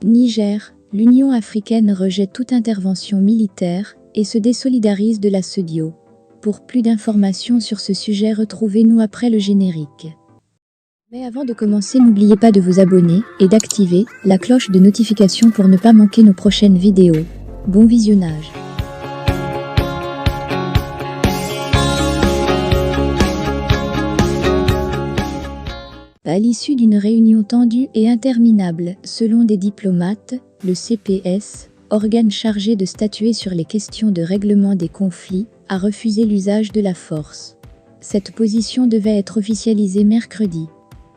Niger, l'Union africaine rejette toute intervention militaire et se désolidarise de la CEDEAO. Pour plus d'informations sur ce sujet, retrouvez-nous après le générique. Mais avant de commencer, n'oubliez pas de vous abonner et d'activer la cloche de notification pour ne pas manquer nos prochaines vidéos. Bon visionnage. À l'issue d'une réunion tendue et interminable, selon des diplomates, le CPS, organe chargé de statuer sur les questions de règlement des conflits, a refusé l'usage de la force. Cette position devait être officialisée mercredi.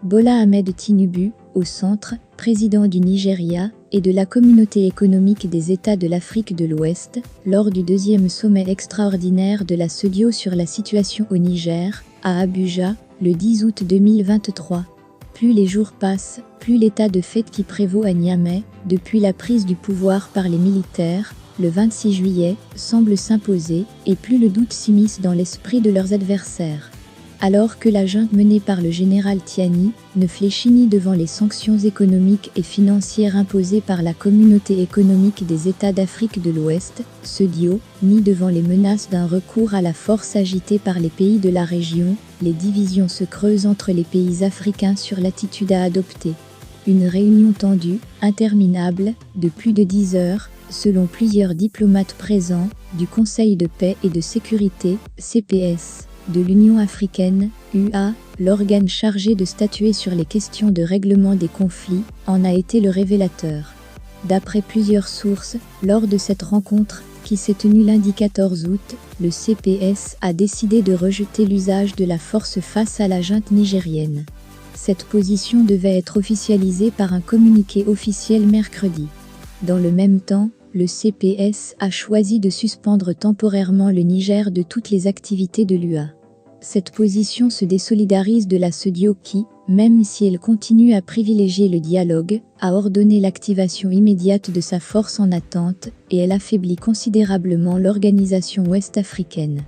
Bola Ahmed Tinubu, au centre, président du Nigeria et de la Communauté économique des États de l'Afrique de l'Ouest, lors du deuxième sommet extraordinaire de la CEDEAO sur la situation au Niger, à Abuja, le 10 août 2023. Plus les jours passent, plus l'état de fait qui prévaut à Niamey, depuis la prise du pouvoir par les militaires, le 26 juillet, semble s'imposer, et plus le doute s'immisce dans l'esprit de leurs adversaires. Alors que la junte menée par le général Tiani ne fléchit ni devant les sanctions économiques et financières imposées par la Communauté économique des États d'Afrique de l'Ouest, CEDEAO, ni devant les menaces d'un recours à la force agitée par les pays de la région, les divisions se creusent entre les pays africains sur l'attitude à adopter. Une réunion tendue, interminable, de plus de 10 heures, selon plusieurs diplomates présents, du Conseil de paix et de sécurité, CPS, de l'Union africaine, UA, l'organe chargé de statuer sur les questions de règlement des conflits, en a été le révélateur. D'après plusieurs sources, lors de cette rencontre, qui s'est tenue lundi 14 août, le CPS a décidé de rejeter l'usage de la force face à la junte nigérienne. Cette position devait être officialisée par un communiqué officiel mercredi. Dans le même temps, le CPS a choisi de suspendre temporairement le Niger de toutes les activités de l'UA. Cette position se désolidarise de la CEDEAO qui, même si elle continue à privilégier le dialogue, a ordonné l'activation immédiate de sa force en attente et elle affaiblit considérablement l'organisation ouest-africaine.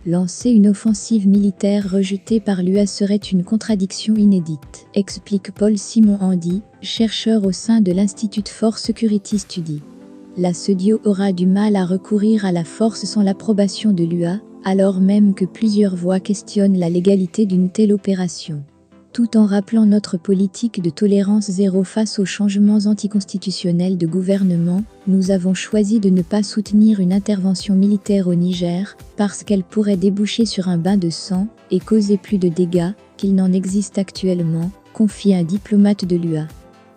Lancer une offensive militaire rejetée par l'UA serait une contradiction inédite, explique Paul Simon Andy, chercheur au sein de l'Institut for Security Study. La CEDEAO aura du mal à recourir à la force sans l'approbation de l'UA, alors même que plusieurs voix questionnent la légalité d'une telle opération. Tout en rappelant notre politique de tolérance zéro face aux changements anticonstitutionnels de gouvernement, nous avons choisi de ne pas soutenir une intervention militaire au Niger, parce qu'elle pourrait déboucher sur un bain de sang et causer plus de dégâts qu'il n'en existe actuellement, confie un diplomate de l'UA.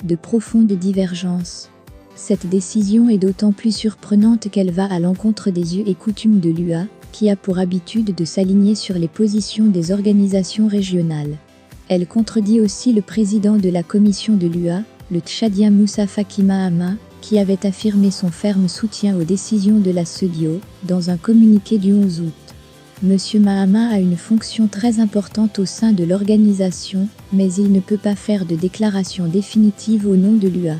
De profondes divergences. Cette décision est d'autant plus surprenante qu'elle va à l'encontre des us et coutumes de l'UA, qui a pour habitude de s'aligner sur les positions des organisations régionales. Elle contredit aussi le président de la commission de l'UA, le Tchadien Moussa Faki Mahama, qui avait affirmé son ferme soutien aux décisions de la CEDEAO, dans un communiqué du 11 août. Monsieur Mahama a une fonction très importante au sein de l'organisation, mais il ne peut pas faire de déclaration définitive au nom de l'UA.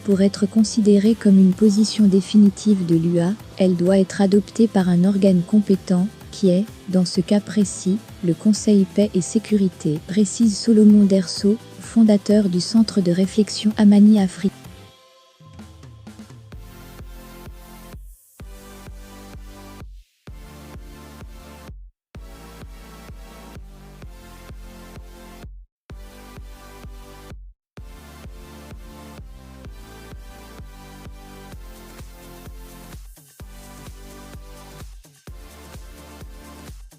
Pour être considérée comme une position définitive de l'UA, elle doit être adoptée par un organe compétent, qui est, dans ce cas précis, le Conseil Paix et Sécurité, précise Solomon Derso, fondateur du Centre de réflexion Amani Afrique.